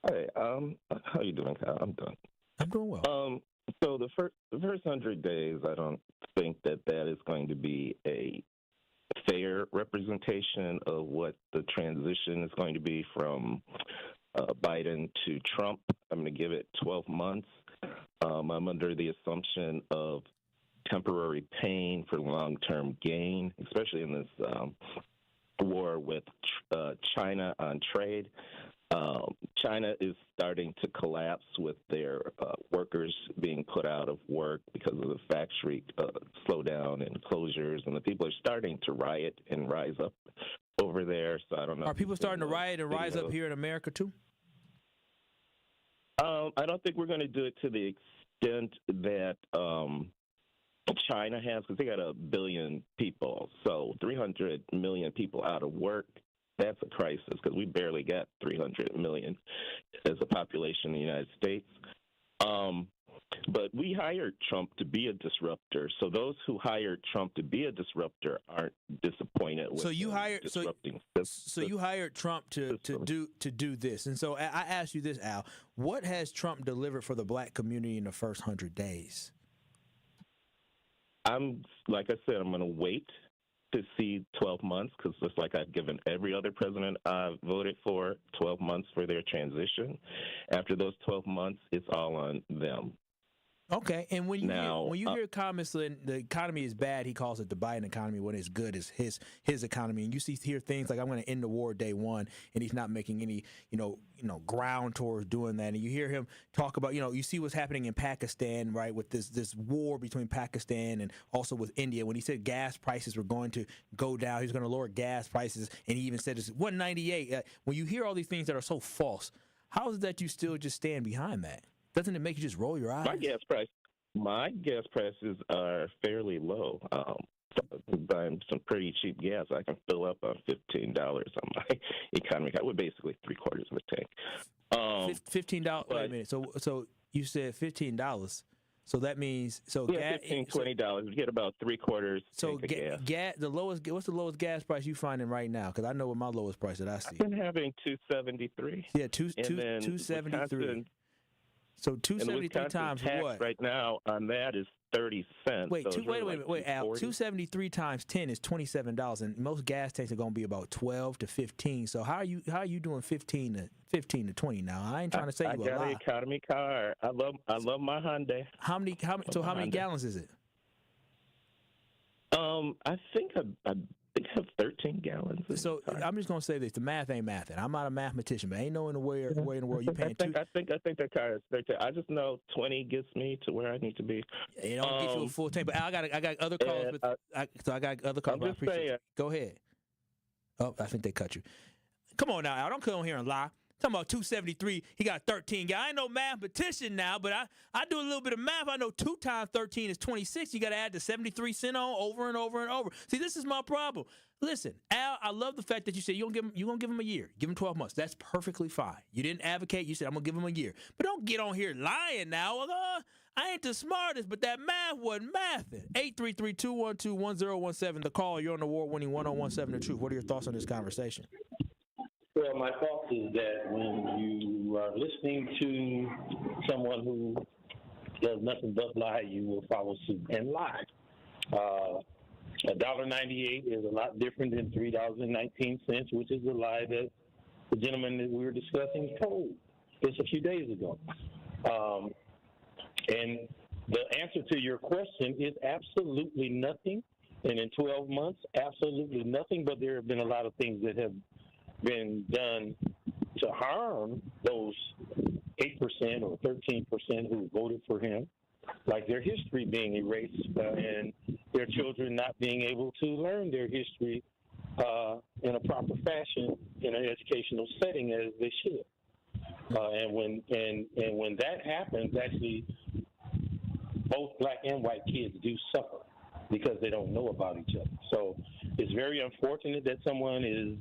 Hey, how you doing, Kyle? I'm done. I'm doing well. So the first 100 days, I don't think that is going to be a fair representation of what the transition is going to be from Biden to Trump. I'm going to give it 12 months. I'm under the assumption of temporary pain for long-term gain, especially in this war with China on trade. China is starting to collapse with their workers being put out of work because of the factory slowdown and closures, and the people are starting to riot and rise up over there. So I don't know. Are people starting to riot and rise up here in America too? I don't think we're going to do it to the extent that China has, because they got 1 billion people. So 300 million people out of work. That's a crisis, because we barely got 300 million as a population in the United States. But we hired Trump to be a disruptor. So those who hired Trump to be a disruptor aren't disappointed with disrupting. So you hired Trump to do this. And so I ask you this, Al, what has Trump delivered for the black community in the first 100 days? Like I said, I'm going to wait to see 12 months, because just like I've given every other president I've voted for 12 months for their transition. After those 12 months, it's all on them. Okay, and when you hear comments that the economy is bad, he calls it the Biden economy when it's good as his economy, and you hear things like, I'm going to end the war day one, and he's not making any ground towards doing that. And you hear him talk about, you see what's happening in Pakistan, right, with this war between Pakistan and also with India. When he said gas prices were going to go down, he was going to lower gas prices, and he even said it's 198. When you hear all these things that are so false, how is it that you still just stand behind that? Doesn't it make you just roll your eyes? My gas price My gas prices are fairly low. Buying some pretty cheap gas, I can fill up on $15 on my economy. I would basically 3/4 of a tank. $15. Wait a minute. So you said $15. So that means $15, $20. You get about 3/4 So tank of gas. what's the lowest gas price you finding right now? Because I know what my lowest price that I see. I've been having $2.73. Yeah, $2.73. So 273 times what? Right now on that is 30 cents. Wait, so wait, Al. 273 times 10 is $27, and most gas tanks are going to be about 12 to 15. So how are you doing 15 to 20 now? I ain't trying to say you a lot. I got an economy car. I love my Hyundai. How many gallons is it? I think I have 13 gallons. So I'm just gonna say this: the math ain't mathing. I'm not a mathematician, but ain't no way in the world you paying two. I think the car is 13. I just know 20 gets me to where I need to be. It don't get you a full tank. But I got other calls. I got other calls. I'm just saying. Go ahead. Oh, I think they cut you. Come on now, Al. Don't come on here and lie. Talking about 273, he got 13 gallons. I ain't no mathematician now, but I do a little bit of math. I know 2 times 13 is 26. You got to add the 73 cent on over and over and over. See, this is my problem. Listen, Al, I love the fact that you said you're going to give him a year. Give him 12 months. That's perfectly fine. You didn't advocate. You said, I'm going to give him a year. But don't get on here lying now. I ain't the smartest, but that math wasn't mathing. 833-212-1017, the call. You're on the award-winning 1017 The Truth. What are your thoughts on this conversation? Well, my thought is that when you are listening to someone who does nothing but lie, you will follow suit and lie. $1.98 is a lot different than $3.19, which is the lie that the gentleman that we were discussing told just a few days ago. And the answer to your question is absolutely nothing. And in 12 months, absolutely nothing. But there have been a lot of things that have been done to harm those 8% or 13% who voted for him, like their history being erased and their children not being able to learn their history in a proper fashion in an educational setting as they should. And when that happens, actually, both black and white kids do suffer because they don't know about each other. So it's very unfortunate that someone as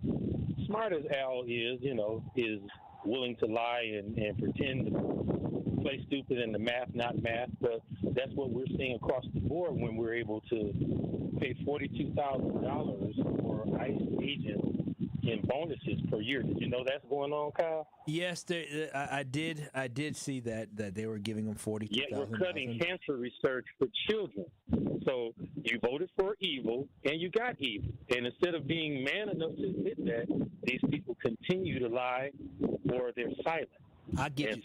smart as Al is, is willing to lie and pretend to play stupid in the math, not math. But that's what we're seeing across the board when we're able to pay $42,000 for ICE agents in bonuses per year. Did you know that's going on, Kyle? Yes, I did see that they were giving them $42,000. Yet we're cutting cancer research for children. So you voted for evil, and you got evil. And instead of being man enough to admit that, these people continue to lie, or they're silent. I get and you.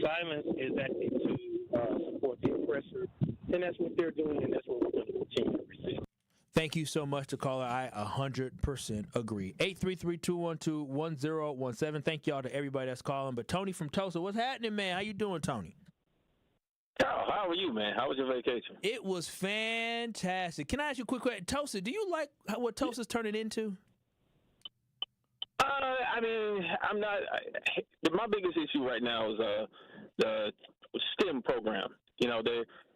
Silence is actually to support the oppressor, and that's what they're doing, and that's what we're going to continue to receive. Thank you so much, caller. I 100% agree. 833-212-1017. Thank y'all to everybody that's calling. But Tony from Tulsa, what's happening, man? How you doing, Tony? How are you, man? How was your vacation? It was fantastic. Can I ask you a quick question? Tulsa, do you like what Tulsa's turning into? I mean, I'm not. My biggest issue right now is the STEM program. They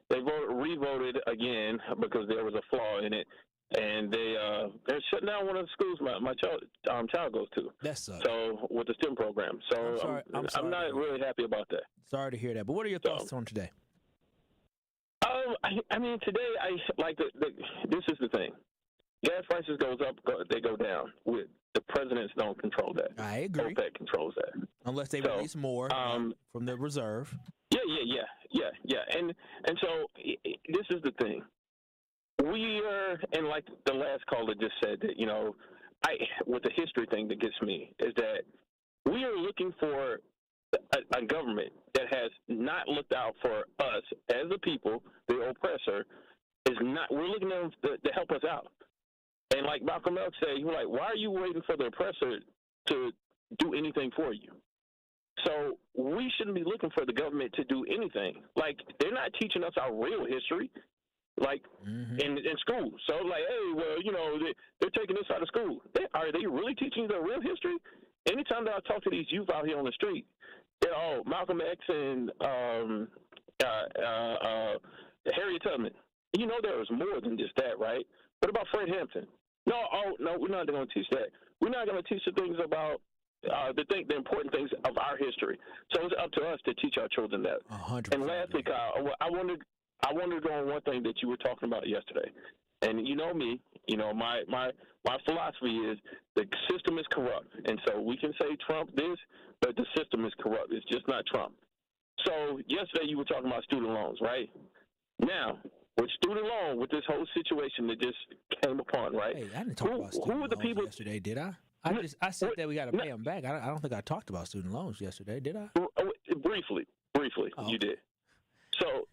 revoted again because there was a flaw in it, and they're shutting down one of the schools my child goes to. That sucks. So with the STEM program, so I'm not really happy about that. Sorry to hear that. But what are your thoughts on today? I mean, today this is the thing. Gas prices goes up, they go down. The presidents don't control that. I agree. OPEC controls that. Unless they release more from the reserve. Yeah. And so this is the thing. We are, and like the last caller just said, that with the history thing that gets me is that we are looking for a government that has not looked out for us as a people. The oppressor is not. We're looking at them to help us out. And like Malcolm X said, you're like, why are you waiting for the oppressor to do anything for you? So we shouldn't be looking for the government to do anything. Like, they're not teaching us our real history, like in school. So like, hey, well, they're taking this out of school. Are they really teaching the real history? Anytime that I talk to these youth out here on the street, they're all Malcolm X and Harriet Tubman. You know there was more than just that, right? What about Fred Hampton? No, we're not going to teach that. We're not going to teach the things about the important things of our history. So it's up to us to teach our children that. 100%. And lastly, Kyle, I wanted to go on one thing that you were talking about yesterday. And you know me, my philosophy is the system is corrupt. And so we can say Trump this, but the system is corrupt. It's just not Trump. So yesterday you were talking about student loans, right? Now, with student loan, with this whole situation that just came upon, right? Hey, I didn't talk about student loans yesterday, did I? I said that we got to pay them back. I don't think I talked about student loans yesterday, did I? Briefly, you did. So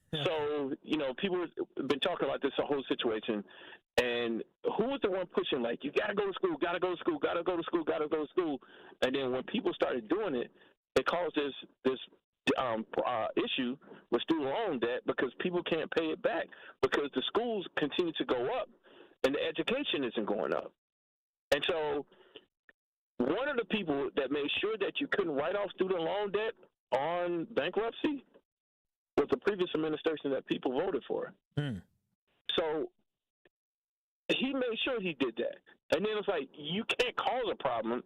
people have been talking about this whole situation, and who was the one pushing, like, you got to go to school, got to go to school, got to go to school, got to go to school, and then when people started doing it, it caused this issue with student loan debt because people can't pay it back because the schools continue to go up and the education isn't going up. And so one of the people that made sure that you couldn't write off student loan debt on bankruptcy was the previous administration that people voted for. So he made sure he did that. And then it's like, you can't cause a problem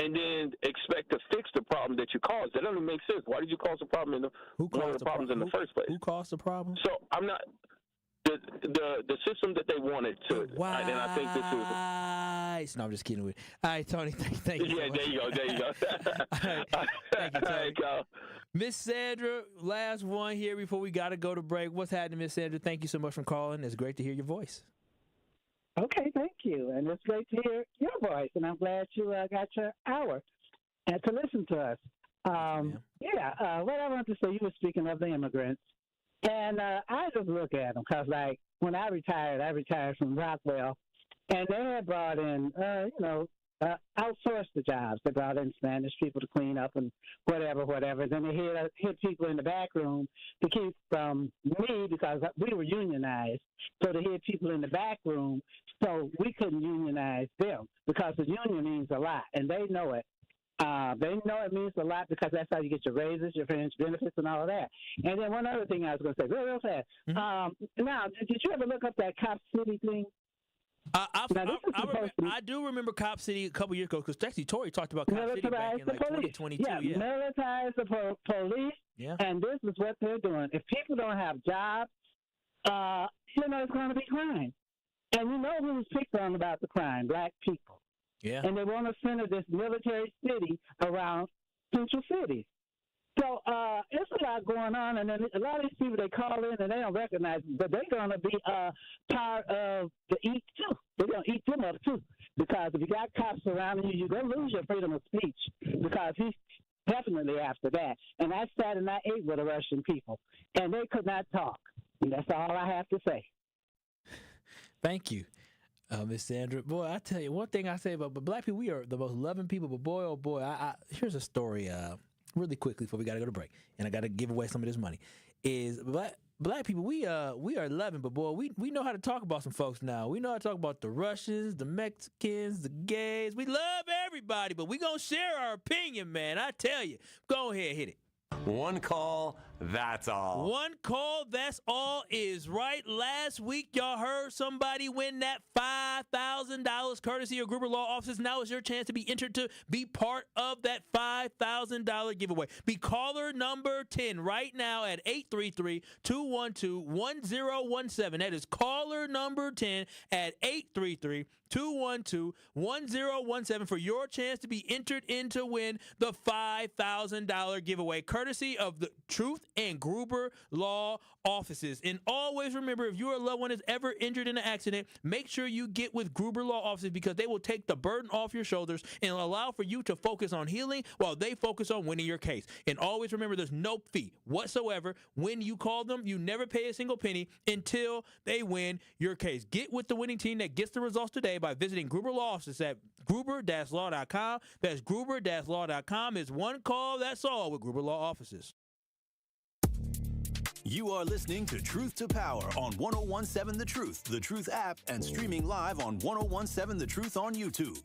and then expect to fix the problem that you caused. That doesn't make sense. Why did you cause the problem in the problems in the first place? Who caused the problem? So I'm not the system that they wanted to. And I think this is. No, I'm just kidding with you. All right, Tony. Thank you. Yeah, so much. there you go. Thank you, Tony. There you go. Miss Sandra, last one here before we got to go to break. What's happening, Miss Sandra? Thank you so much for calling. It's great to hear your voice. Okay, thank you. And it's great to hear your voice, and I'm glad you got your hour and to listen to us. What I wanted to say, you were speaking of the immigrants, and I just look at them because, like, when I retired from Rockwell, and they had brought in, outsourced the jobs. They brought in Spanish people to clean up and whatever. Then they hit people in the back room to keep from me because we were unionized. So they hit people in the back room so we couldn't unionize them because the union means a lot, and they know it. They know it means a lot because that's how you get your raises, your fringe benefits, and all of that. And then one other thing I was going to say, real fast. Now, did you ever look up that Cop City thing? I do remember Cop City a couple years ago because actually Tori talked about Cop City back in like 2022. Yeah, militarize the police, and this is what they're doing. If people don't have jobs, it's going to be crime. And you know who's picked on about the crime? Black people. Yeah. And they want to center this military city around Central City. So it's a lot going on, and then a lot of these people, they call in and they don't recognize them, but they're going to be part of the eat too. They're going to eat them up too, because if you got cops surrounding you, you're going to lose your freedom of speech because he's definitely after that. And I sat and I ate with the Russian people, and they could not talk. And that's all I have to say. Thank you, Miss Sandra. Boy, I tell you, one thing I say about black people, we are the most loving people, but boy, oh boy, here's a story really quickly before we got to go to break, and I got to give away some of this money, is black people, we are loving, but boy, we know how to talk about some folks now. We know how to talk about the Russians, the Mexicans, the gays. We love everybody, but we going to share our opinion, man. I tell you. Go ahead, hit it. One call, that's all. One call, that's all is right. Last week, y'all heard somebody win that $5,000 courtesy of Gruber Law Offices. Now is your chance to be entered to be part of that $5,000 giveaway. Be caller number 10 right now at 833-212-1017. That is caller number 10 at 833-212-1017 for your chance to be entered in to win the $5,000 giveaway, courtesy of the Truth and Gruber Law Offices. And always remember, if your loved one is ever injured in an accident, make sure you get with Gruber Law Offices because they will take the burden off your shoulders and allow for you to focus on healing while they focus on winning your case. And always remember, there's no fee whatsoever when you call them. You never pay a single penny until they win your case. Get with the winning team that gets the results today by visiting Gruber Law Offices at gruber-law.com. That's gruber-law.com. It's one call, that's all with Gruber Law Offices. You are listening to Truth to Power on 101.7 The Truth app, and streaming live on 101.7 The Truth on YouTube.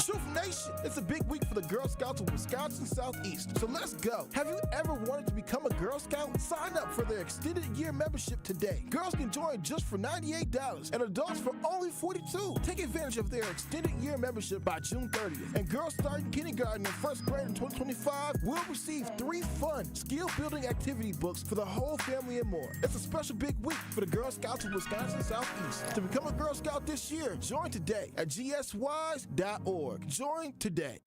Truth Nation, it's a big week for the Girl Scouts of Wisconsin Southeast, so let's go. Have you ever wanted to become a Girl Girl Scout, sign up for their extended year membership today. Girls can join just for $98 and adults for only $42. Take advantage of their extended year membership by June 30th. And girls starting kindergarten and first grade in 2025 will receive 3 fun skill-building activity books for the whole family and more. It's a special big week for the Girl Scouts of Wisconsin Southeast. To become a Girl Scout this year, join today at gswise.org. Join today.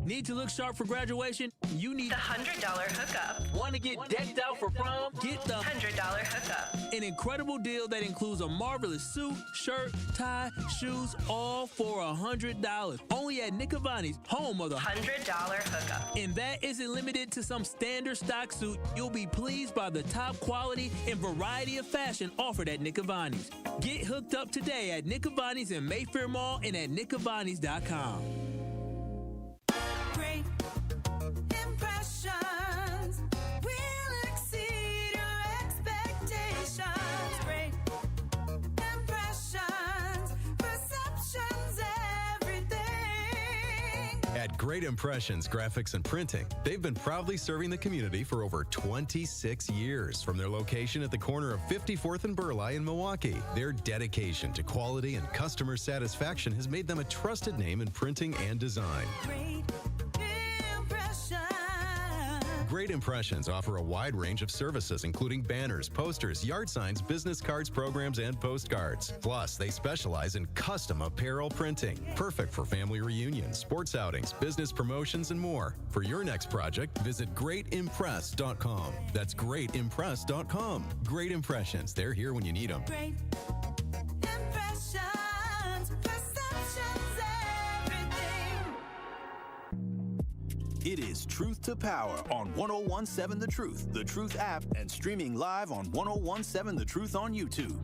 Need to look sharp for graduation? You need the $100 hookup. Want to get decked out for prom? Get the $100 hookup. An incredible deal that includes a marvelous suit, shirt, tie, shoes, all for $100. Only at Nick Avani's, home of the $100 hookup. And that isn't limited to some standard stock suit. You'll be pleased by the top quality and variety of fashion offered at Nick Avani's. Get hooked up today at Nick Avani's in Mayfair Mall and at nickavani's.com. Great impressions will exceed your expectations. Great impressions, perceptions, everything. At Great Impressions Graphics and Printing, they've been proudly serving the community for over 26 years. From their location at the corner of 54th and Burleigh in Milwaukee, their dedication to quality and customer satisfaction has made them a trusted name in printing and design. Great Impressions offer a wide range of services, including banners, posters, yard signs, business cards, programs, and postcards. Plus, they specialize in custom apparel printing, perfect for family reunions, sports outings, business promotions, and more. For your next project, visit greatimpress.com. That's greatimpress.com. Great Impressions. They're here when you need them. Great impressions, perceptions, everything. It is Truth to Power on 1017 The Truth app, and streaming live on 1017 The Truth on YouTube.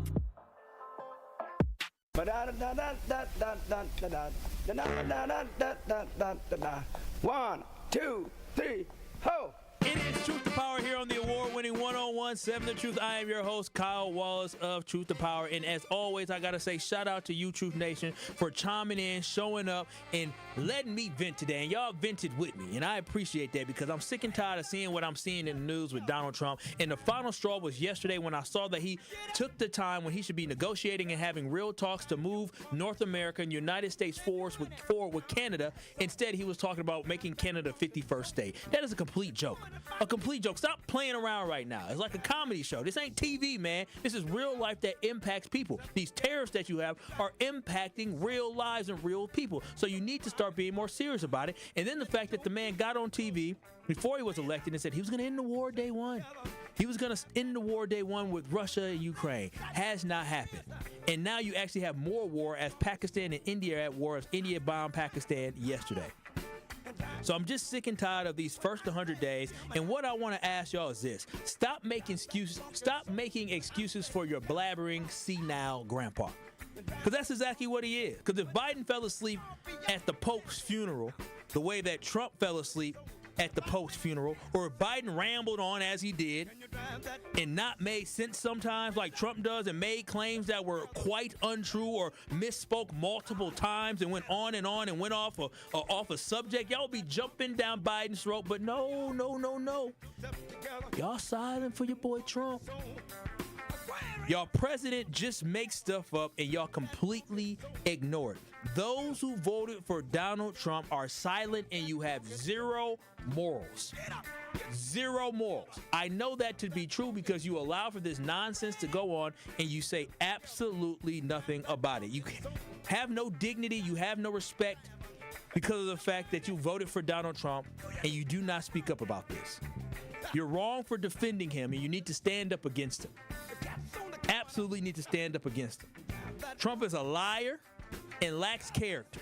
1, 2, 3, ho! It is Truth to Power here on the award-winning 1017 The Truth. I am your host, Kyle Wallace of Truth to Power. And as always, I got to say shout out to you, Truth Nation, for chiming in, showing up, and letting me vent today. And y'all vented with me. And I appreciate that because I'm sick and tired of seeing what I'm seeing in the news with Donald Trump. And the final straw was yesterday when I saw that he took the time when he should be negotiating and having real talks to move North America and United States forward with Canada. Instead, he was talking about making Canada 51st state. That is a complete joke. A complete joke. Stop playing around right now. It's like a comedy show. This ain't TV, man. This is real life that impacts people. These tariffs that you have are impacting real lives and real people. So you need to start being more serious about it. And then the fact that the man got on TV before he was elected and said he was going to end the war day one. He was going to end the war day one with Russia and Ukraine. Has not happened. And now you actually have more war as Pakistan and India are at war as India bombed Pakistan yesterday. So I'm just sick and tired of these first 100 days. And what I want to ask y'all is this. Stop making excuses for your blabbering, senile grandpa. Because that's exactly what he is. Because if Biden fell asleep at the Pope's funeral the way that Trump fell asleep at the Pope's funeral, or if Biden rambled on as he did and not made sense sometimes like Trump does and made claims that were quite untrue or misspoke multiple times and went on and went off a subject, y'all be jumping down Biden's throat. But no. Y'all silent for your boy Trump. Y'all president just makes stuff up and y'all completely ignore it. Those who voted for Donald Trump are silent and you have zero morals. Zero morals. I know that to be true because you allow for this nonsense to go on and you say absolutely nothing about it. You have no dignity. You have no respect because of the fact that you voted for Donald Trump and you do not speak up about this. You're wrong for defending him and you need to stand up against him. Absolutely need to stand up against him. Trump is a liar and lacks character.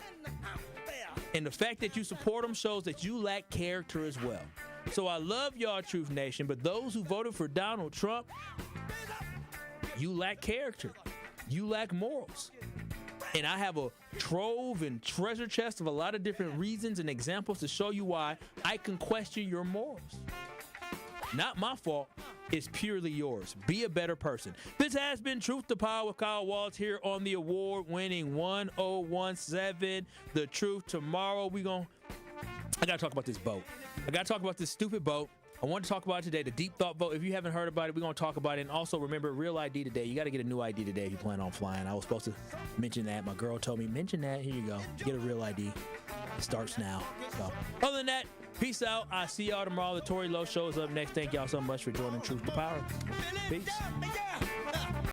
And the fact that you support him shows that you lack character as well. So I love y'all, Truth Nation, but those who voted for Donald Trump, you lack character. You lack morals. And I have a trove and treasure chest of a lot of different reasons and examples to show you why I can question your morals. Not my fault. It's purely yours. Be a better person. This has been Truth to Power with Kyle Waltz here on the award-winning 1017 The Truth. Tomorrow I got to talk about this boat. I got to talk about this stupid boat I want to talk about it today, the Deep Thought vote. If you haven't heard about it, we're going to talk about it. And also, remember, real ID today. You got to get a new ID today if you plan on flying. I was supposed to mention that. My girl told me, mention that. Here you go. Get a real ID. It starts now. So, other than that, peace out. I'll see y'all tomorrow. The Tory Lowe Show is up next. Thank y'all so much for joining Truth to Power. Peace.